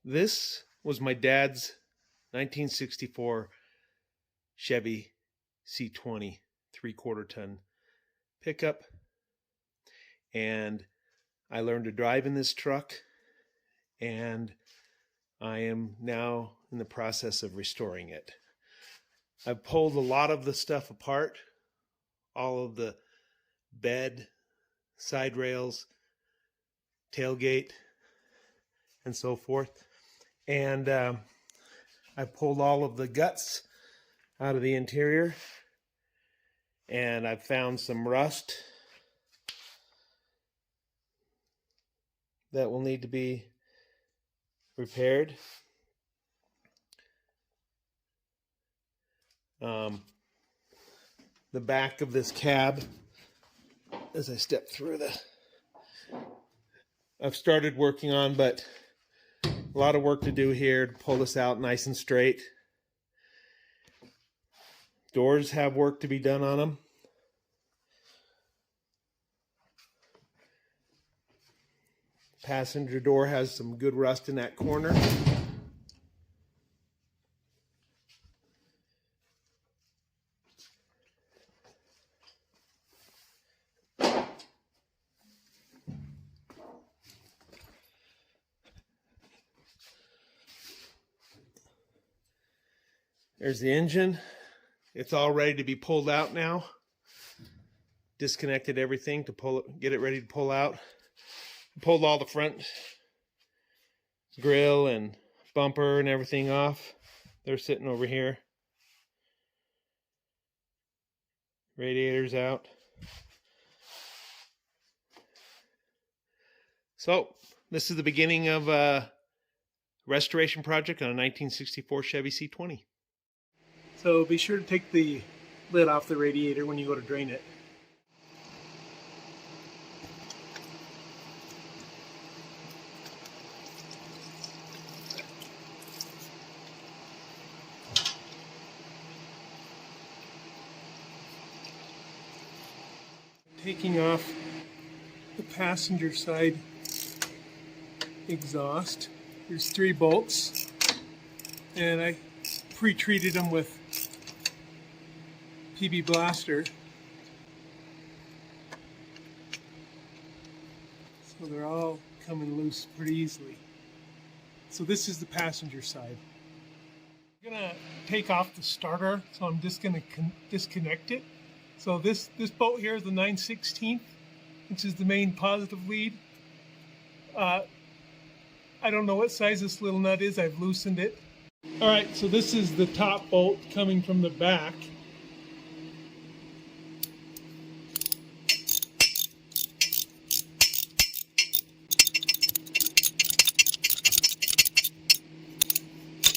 This was my dad's 1964 Chevy C20 3/4 ton pickup, and I learned to drive in this truck, and I am now in the process of restoring it. I've pulled a lot of the stuff apart, all of the bed, side rails, tailgate, and so forth. And I pulled all of the guts out of the interior, and I've found some rust that will need to be repaired. The back of this cab, as I step through I've started working on, but a lot of work to do here to pull this out nice and straight. Doors have work to be done on them. Passenger door has some good rust in that corner. There's the engine. It's all ready to be pulled out now. Disconnected everything to get it ready to pull out. Pulled all the front grill and bumper and everything off. They're sitting over here. Radiator's out. So this is the beginning of a restoration project on a 1964 Chevy C20. So be sure to take the lid off the radiator when you go to drain it. Taking off the passenger side exhaust. There's 3 bolts, and I pre-treated them with PB Blaster, so they're all coming loose pretty easily. So this is the passenger side. I'm gonna take off the starter, so I'm just gonna disconnect it. So this bolt here is the 9/16, which is the main positive lead. I don't know what size this little nut is. I've loosened it. All right, so this is the top bolt coming from the back.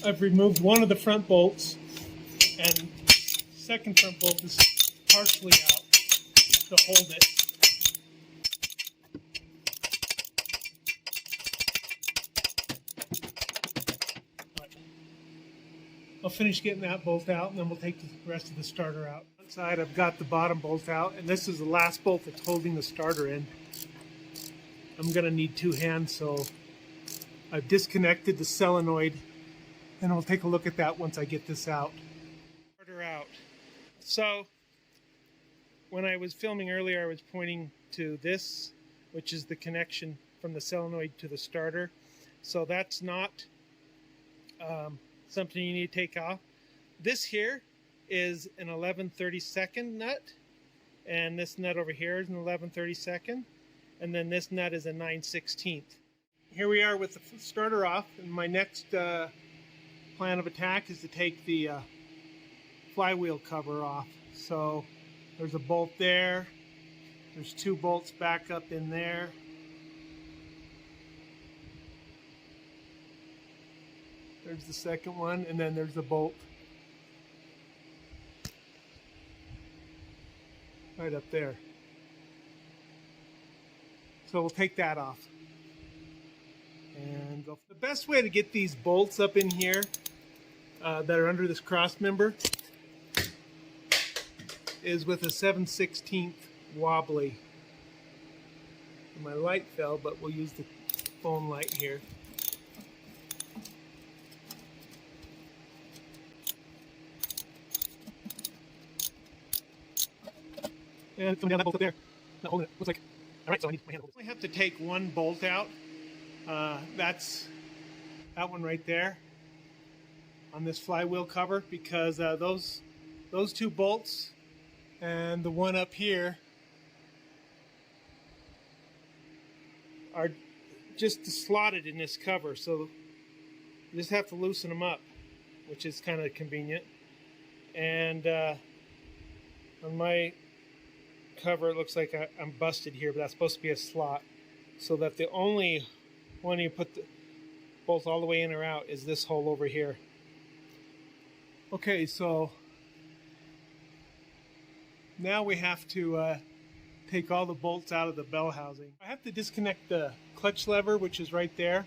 I've removed one of the front bolts, and second front bolt is partially out to hold it. I'll finish getting that bolt out, and then we'll take the rest of the starter out. Inside, I've got the bottom bolt out, and this is the last bolt that's holding the starter in. I'm going to need 2 hands, so I've disconnected the solenoid, and we'll take a look at that once I get this out. Starter out. So when I was filming earlier, I was pointing to this, which is the connection from the solenoid to the starter. So that's not something you need to take off. This here is an 11/32 nut, and this nut over here is an 11/32, and then this nut is a 9/16. Here we are with the starter off, and my next plan of attack is to take the flywheel cover off. So there's a bolt there. There's 2 bolts back up in there. There's the second one, and then there's the bolt right up there. So we'll take that off. And the best way to get these bolts up in here that are under this cross member is with a 7/16 wobbly. My light fell, but we'll use the phone light here. And it's coming down that bolt up there. Not holding it. Looks like. All right, so I need my hand to hold it. I have to take one bolt out. That's that one right there on this flywheel cover, because those two bolts and the one up here are just slotted in this cover, so you just have to loosen them up, which is kind of convenient. And on my cover, it looks like I'm busted here, but that's supposed to be a slot, so that the only one you put the bolts all the way in or out is this hole over here. Okay, so now we have to take all the bolts out of the bell housing. I have to disconnect the clutch lever, which is right there,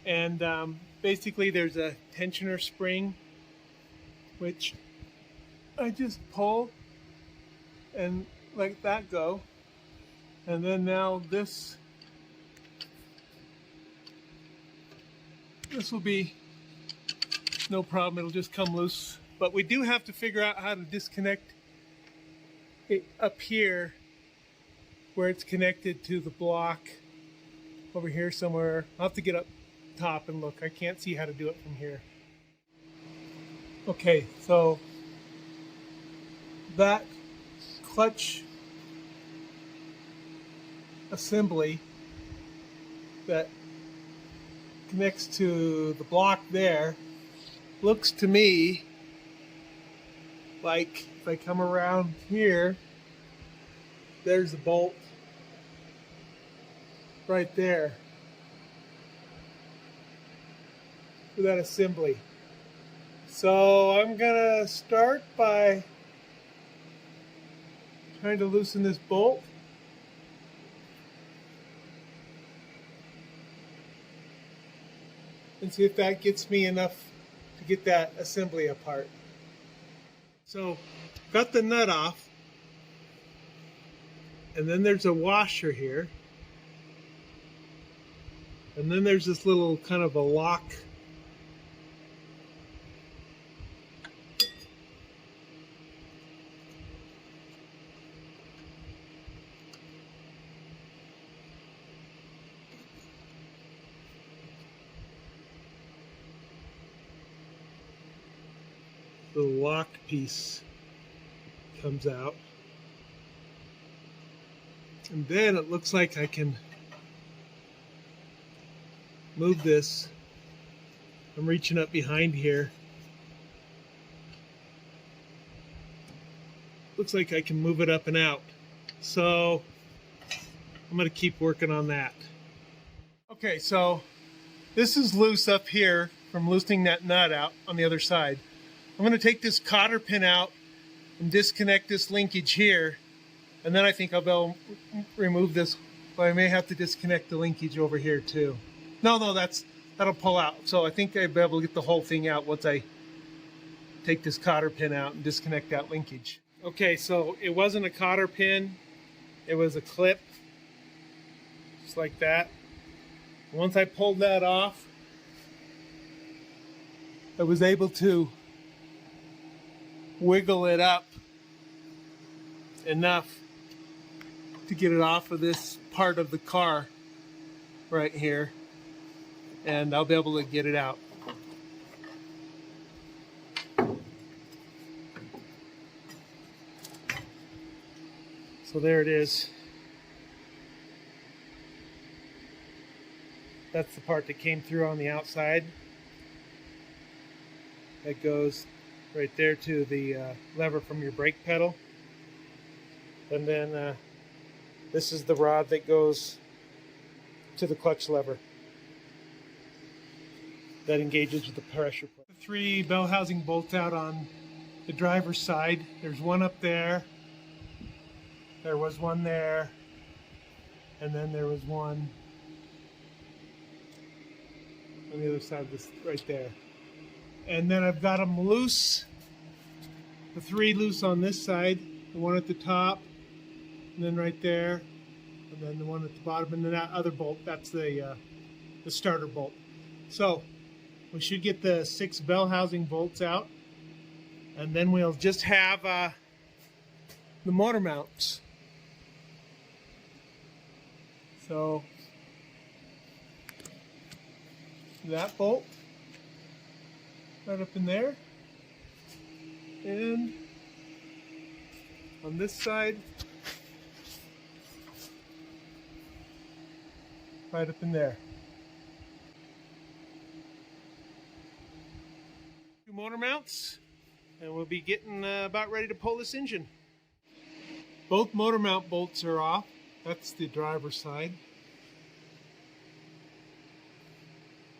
and basically there's a tensioner spring which I just pull and let that go, and then now this will be no problem, it'll just come loose. But we do have to figure out how to disconnect it up here where it's connected to the block over here somewhere. I'll have to get up top and look. I can't see how to do it from here. Okay, so that clutch assembly that connects to the block there looks to me like, if I come around here, there's a bolt right there for that assembly. So I'm gonna start by trying to loosen this bolt. And see if that gets me enough to get that assembly apart. So, got the nut off, and then there's a washer here, and then there's this little kind of a lock. The lock piece comes out, and then it looks like I can move this. I'm reaching up behind here. Looks like I can move it up and out, so I'm going to keep working on that. Okay, so this is loose up here from loosening that nut out on the other side. I'm going to take this cotter pin out and disconnect this linkage here, and then I think I'll be able to remove this, but I may have to disconnect the linkage over here too. No, that'll pull out. So I think I'll be able to get the whole thing out once I take this cotter pin out and disconnect that linkage. Okay, so it wasn't a cotter pin, it was a clip, just like that. Once I pulled that off, I was able to wiggle it up enough to get it off of this part of the car right here, and I'll be able to get it out. So there it is. That's the part that came through on the outside. That goes right there to the lever from your brake pedal. And then this is the rod that goes to the clutch lever that engages with the pressure plate. The 3 bell housing bolts out on the driver's side. There's one up there. There was one there. And then there was one on the other side of this right there. And then I've got them loose, the 3 loose on this side, the one at the top, and then right there, and then the one at the bottom, and then that other bolt, that's the starter bolt. So we should get the 6 bell housing bolts out, and then we'll just have the motor mounts So that bolt right up in there, and on this side right up in there. Two motor mounts, and we'll be getting about ready to pull this engine. Both motor mount bolts are off. That's the driver's side.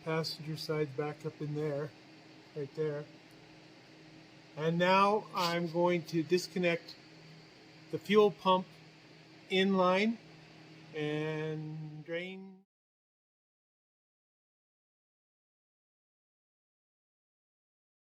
Passenger side's back up in there, right there. And now I'm going to disconnect the fuel pump inline and